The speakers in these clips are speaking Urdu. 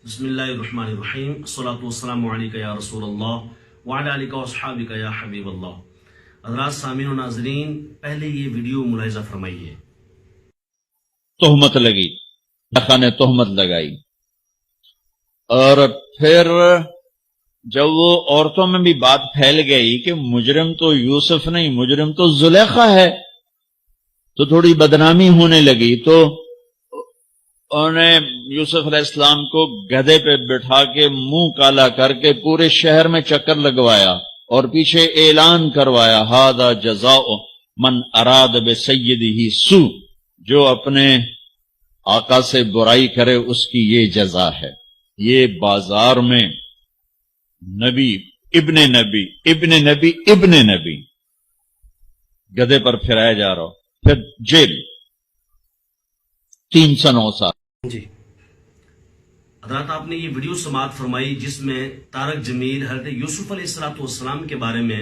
بسم اللہ الرحمن الرحیم الصلاۃ والسلام علیکہ یا رسول اللہ وعلی آلہ واصحابہ یا حبیب اللہ۔ حضرات سامعین و ناظرین، پہلے یہ ویڈیو ملاحظہ فرمائیے۔ تہمت لگی، نخا نے تہمت لگائی، اور پھر جب وہ عورتوں میں بھی بات پھیل گئی کہ مجرم تو یوسف نہیں، مجرم تو زلیخا ہے، تو تھوڑی بدنامی ہونے لگی۔ تو انہوں نے یوسف علیہ السلام کو گدھے پہ بٹھا کے منہ کالا کر کے پورے شہر میں چکر لگوایا اور پیچھے اعلان کروایا، ھذا جزاء من اراد بسیدہ سوء، جو اپنے آقا سے برائی کرے اس کی یہ جزا ہے۔ یہ بازار میں نبی ابن نبی ابن نبی ابن نبی گدھے پر پھرایا جا رہا ہو، پھر جیل 309 سال۔ جی حضرات، آپ نے یہ ویڈیو سماعت فرمائی جس میں طارق جمیل حضرت یوسف علیہ السلام کے بارے میں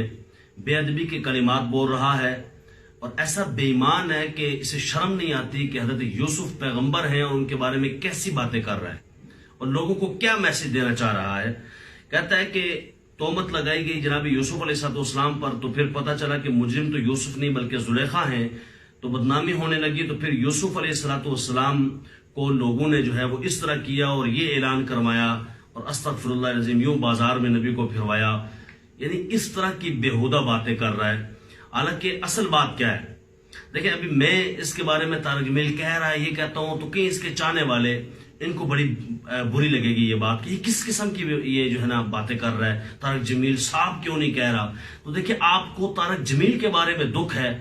بے ادبی کے کلمات بول رہا ہے، اور ایسا بے ایمان ہے کہ اسے شرم نہیں آتی کہ حضرت یوسف پیغمبر ہیں اور ان کے بارے میں کیسی باتیں کر رہا ہے اور لوگوں کو کیا میسج دینا چاہ رہا ہے۔ کہتا ہے کہ تہمت لگائی گئی جناب یوسف علیہ السلام پر، تو پھر پتہ چلا کہ مجرم تو یوسف نہیں بلکہ زلیخا ہیں، تو بدنامی ہونے لگی۔ تو پھر یوسف علیہ السلام کو لوگوں نے جو ہے وہ اس طرح کیا اور یہ اعلان کروایا اور استغفر اللہ العظیم یوں بازار میں نبی کو پھروایا، یعنی اس طرح کی بےہودہ باتیں کر رہا ہے۔ حالانکہ اصل بات کیا ہے، دیکھیں ابھی میں اس کے بارے میں طارق جمیل کہہ رہا ہے، یہ کہتا ہوں تو کہیں اس کے چاہنے والے ان کو بڑی بری لگے گی یہ بات کہ یہ کس قسم کی یہ جو ہے نا باتیں کر رہا ہے، طارق جمیل صاحب کیوں نہیں کہہ رہا۔ تو دیکھیں آپ کو طارق جمیل کے بارے میں دکھ ہے،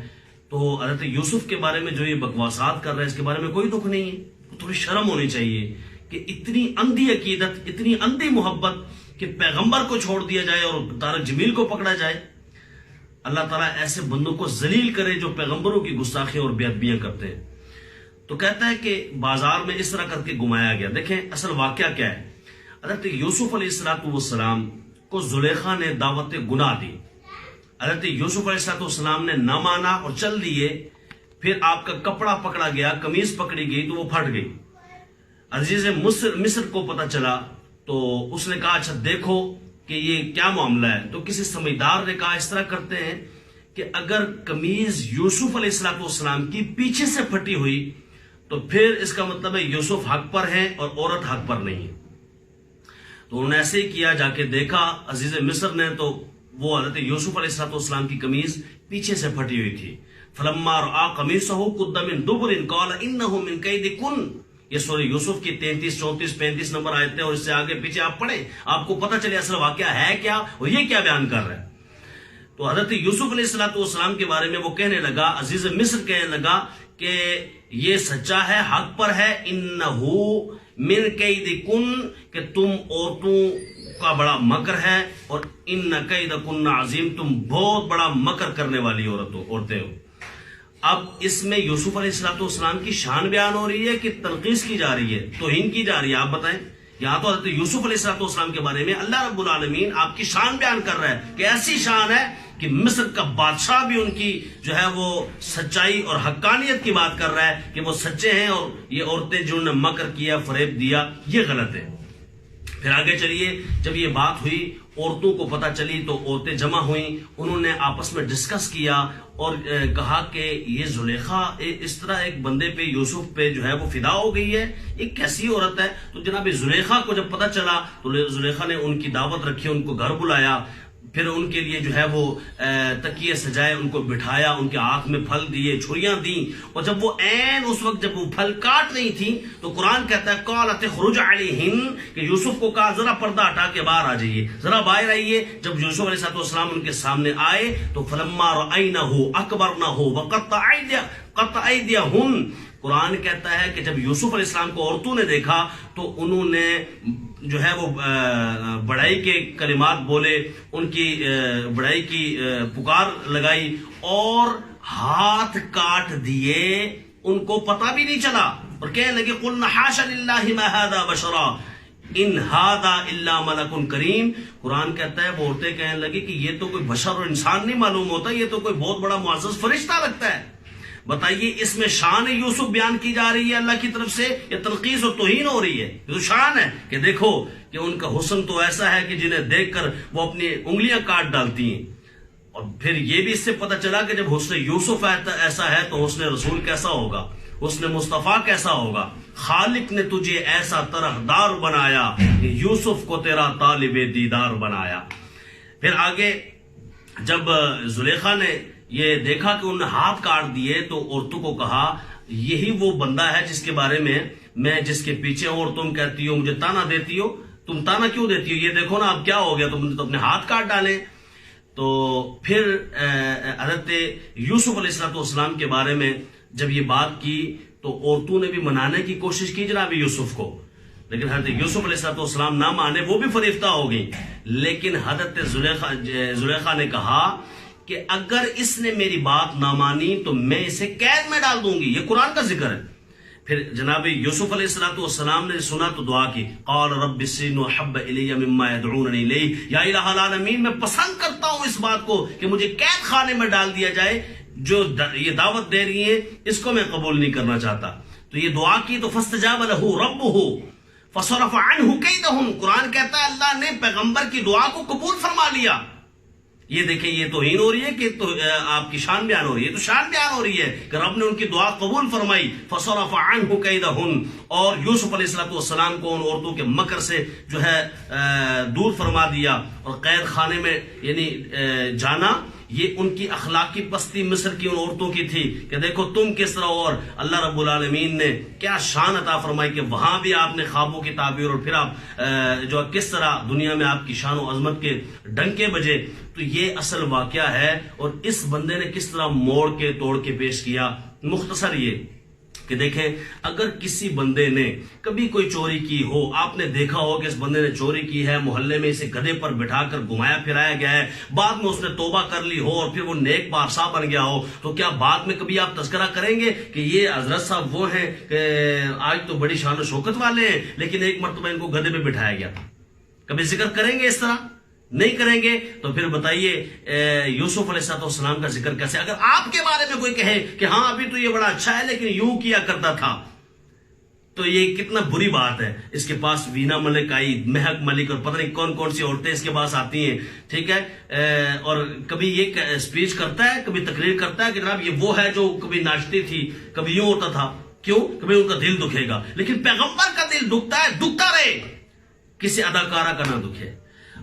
تو حضرت یوسف کے بارے میں جو یہ بکواسات کر رہا ہے اس کے بارے میں کوئی دکھ نہیں ہے۔ تھوڑی شرم ہونی چاہیے کہ اتنی اندھی عقیدت، اتنی اندھی محبت کہ پیغمبر کو چھوڑ دیا جائے اور طارق جمیل کو پکڑا جائے۔ اللہ تعالیٰ ایسے بندوں کو ذلیل کرے جو پیغمبروں کی گستاخیاں اور بے ادبیاں کرتے ہیں۔ تو کہتا ہے کہ بازار میں اس طرح کر کے گھمایا گیا۔ دیکھیں اصل واقعہ کیا ہے، حضرت یوسف علیہ السلام کو زلیخا نے دعوت گناہ دی، حضرت یوسف علیہ السلام نے نہ مانا اور چل دیے، پھر آپ کا کپڑا پکڑا گیا، قمیض پکڑی گئی تو وہ پھٹ گئی۔ عزیز مصر کو پتہ چلا تو اس نے کہا اچھا دیکھو کہ یہ کیا معاملہ ہے۔ تو کسی سمجھدار نے کہا اس طرح کرتے ہیں کہ اگر قمیض یوسف علیہ السلام کی پیچھے سے پھٹی ہوئی تو پھر اس کا مطلب ہے یوسف حق پر ہے اور عورت حق پر نہیں ہے۔ تو انہوں نے ایسے ہی کیا، جا کے دیکھا عزیز مصر نے تو وہ حضرت یوسف علیہ السلام کی قمیض پیچھے سے پھٹی ہوئی تھی۔ فلما رأى قمیصه قد من دبر قال انه من کیدکن، یہ سورہ یوسف کی 33، 34، 35 نمبر آیتیں اور اس سے آگے پیچھے آپ پڑھیں، آپ کو پتہ چلے اصل واقعہ ہے کیا اور یہ کیا بیان کر رہا ہے۔ تو حضرت یوسف علیہ السلام کے بارے میں وہ کہنے لگا، عزیز مصر کہنے لگا کہ یہ سچا ہے، حق پر ہے، انہو من کیدکن، کہ تم عورتوں کا بڑا مکر ہے، اور ان کیدکن عظیم، تم بہت بڑا مکر کرنے والی عورتیں ہو۔ اب اس میں یوسف علیہ السلام کی شان بیان ہو رہی ہے کہ تنقیص کی جا رہی ہے، توہین کی جا رہی ہے، آپ بتائیں۔ یہاں تو حضرت یوسف علیہ السلام کے بارے میں اللہ رب العالمین آپ کی شان بیان کر رہا ہے کہ ایسی شان ہے کہ مصر کا بادشاہ بھی ان کی جو ہے وہ سچائی اور حقانیت کی بات کر رہا ہے کہ وہ سچے ہیں، اور یہ عورتیں جنہوں نے مکر کیا، فریب دیا، یہ غلط ہے۔ پھر آگے چلیے، جب یہ بات ہوئی عورتوں کو پتہ چلی تو عورتیں جمع ہوئیں، انہوں نے آپس میں ڈسکس کیا اور کہا کہ یہ زلیخا اس طرح ایک بندے پہ، یوسف پہ جو ہے وہ فدا ہو گئی ہے، ایک کیسی عورت ہے۔ تو جناب زلیخا کو جب پتہ چلا تو زلیخا نے ان کی دعوت رکھی، ان کو گھر بلایا، پھر ان کے لیے جو ہے وہ تکیے سجائے، ان کو بٹھایا، ان کے ہاتھ میں پھل دیے، چھریاں دیں، اور جب وہ عین اس وقت جب وہ پھل کاٹ رہی تھیں تو قرآن کہتا ہے قالت اخرج علیہن، کہ یوسف کو کہا ذرا پردہ ہٹا کے باہر آ جائیے، ذرا باہر آئیے۔ جب یوسف علیہ السلام ان کے سامنے آئے تو فلما رأینہ اکبرنہ وقطع ایدیہن، قرآن کہتا ہے کہ جب یوسف علیہ السلام کو عورتوں نے دیکھا تو انہوں نے جو ہے وہ بڑائی کے کلمات بولے، ان کی بڑائی کی پکار لگائی اور ہاتھ کاٹ دیے، ان کو پتہ بھی نہیں چلا، اور کہنے لگے قلنا حاشا للہ ما ھذا بشرا ان ھذا الا ملک کریم۔ قرآن کہتا ہے وہ عورتیں کہنے لگی کہ یہ تو کوئی بشر اور انسان نہیں معلوم ہوتا، یہ تو کوئی بہت بڑا معزز فرشتہ لگتا ہے۔ بتائیے اس میں شان یوسف بیان کی جا رہی ہے اللہ کی طرف سے یا تنقیص اور توہین ہو رہی ہے؟ یہ تو شان ہے کہ دیکھو کہ ان کا حسن تو ایسا ہے کہ جنہیں دیکھ کر وہ اپنی انگلیاں کاٹ ڈالتی ہیں. اور پھر یہ بھی اس سے پتہ چلا کہ جب حسن یوسف ایسا ہے تو حسن رسول کیسا ہوگا، حسن مصطفیٰ کیسا ہوگا. خالق نے تجھے ایسا طرحدار بنایا کہ یوسف کو تیرا طالب دیدار بنایا. پھر آگے جب زلیخا نے یہ دیکھا کہ انہوں نے ہاتھ کاٹ دیے تو عورتوں کو کہا یہی وہ بندہ ہے جس کے بارے میں جس کے پیچھے ہوں اور تم کہتی ہو مجھے تانا دیتی ہو. تم تانا کیوں دیتی ہو؟ یہ دیکھو نا اب کیا ہو گیا، تم نے تو اپنے ہاتھ کاٹ ڈالے. تو پھر حضرت یوسف علیہ السلام کے بارے میں جب یہ بات کی تو عورتوں نے بھی منانے کی کوشش کی جناب یوسف کو، لیکن حضرت یوسف علیہ السلام نہ مانے، وہ بھی فریفتہ ہو گئی. لیکن حضرت زلیخا نے کہا کہ اگر اس نے میری بات نہ مانی تو میں اسے قید میں ڈال دوں گی. یہ قرآن کا ذکر ہے. پھر جناب یوسف علیہ السلام نے سنا تو دعا کی، قال رب السجن احب الی مما يدعوننی الیہ، یا الہ العالمین میں پسند کرتا ہوں اس بات کو کہ مجھے قید خانے میں ڈال دیا جائے، جو یہ دعوت دے رہی ہیں اس کو میں قبول نہیں کرنا چاہتا. تو یہ دعا کی تو فاستجاب لہ ربہ فصرف عنہ کیدہم. قرآن کہتا ہے اللہ نے پیغمبر کی دعا کو قبول فرما لیا. یہ دیکھیں یہ توہین ہو رہی ہے کہ تو آپ کی شان بیان ہو رہی ہے؟ تو شان بیان ہو رہی ہے کہ رب نے ان کی دعا قبول فرمائی. فصرف عنہ کیدہن، اور یوسف علیہ السلام کو ان عورتوں کے مکر سے جو ہے دور فرما دیا اور قید خانے میں یعنی جانا. یہ ان کی اخلاقی پستی مصر کی ان عورتوں کی تھی کہ دیکھو تم کس طرح، اور اللہ رب العالمین نے کیا شان عطا فرمائی کہ وہاں بھی آپ نے خوابوں کی تعبیر اور پھر آپ جو کس طرح دنیا میں آپ کی شان و عظمت کے ڈنکے بجے. تو یہ اصل واقعہ ہے اور اس بندے نے کس طرح موڑ کے توڑ کے پیش کیا. مختصر یہ کہ دیکھیں اگر کسی بندے نے کبھی کوئی چوری کی ہو، آپ نے دیکھا ہو کہ اس بندے نے چوری کی ہے، محلے میں اسے گدھے پر بٹھا کر گھمایا پھرایا گیا ہے، بعد میں اس نے توبہ کر لی ہو اور پھر وہ نیک بادشاہ بن گیا ہو، تو کیا بعد میں کبھی آپ تذکرہ کریں گے کہ یہ حضرت صاحب وہ ہیں کہ آج تو بڑی شان و شوکت والے ہیں لیکن ایک مرتبہ ان کو گدھے پہ بٹھایا گیا تھا؟ کبھی ذکر کریں گے اس طرح؟ نہیں کریں گے. تو پھر بتائیے یوسف علیہ السلام کا ذکر کیسے؟ اگر آپ کے بارے میں کوئی کہے کہ ہاں ابھی تو یہ بڑا اچھا ہے لیکن یوں کیا کرتا تھا، تو یہ کتنا بری بات ہے. اس کے پاس وینا ملک آئی، مہک ملک اور پتہ نہیں کون کون سی عورتیں اس کے پاس آتی ہیں، ٹھیک ہے. اور کبھی یہ اسپیچ کرتا ہے، کبھی تقریر کرتا ہے کہ جناب یہ وہ ہے جو کبھی ناچتی تھی، کبھی یوں ہوتا تھا. کیوں؟ کبھی ان کا دل دکھے گا. لیکن پیغمبر کا دل دکھتا ہے، دکھتا رہے، کسی اداکارہ کا نہ دکھے.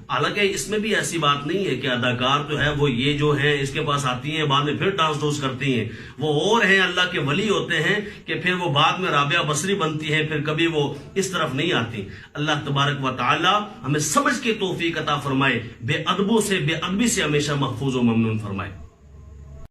حالانکہ اس میں بھی ایسی بات نہیں ہے کہ اداکار جو ہے وہ یہ جو ہیں اس کے پاس آتی ہیں بعد میں پھر ڈانس ڈوس کرتی ہیں، وہ اور ہیں اللہ کے ولی ہوتے ہیں کہ پھر وہ بعد میں رابعہ بصری بنتی ہیں، پھر کبھی وہ اس طرف نہیں آتی. اللہ تبارک و تعالی ہمیں سمجھ کے توفیق عطا فرمائے، بے ادبوں سے بے ادبی سے ہمیشہ محفوظ و ممنون فرمائے.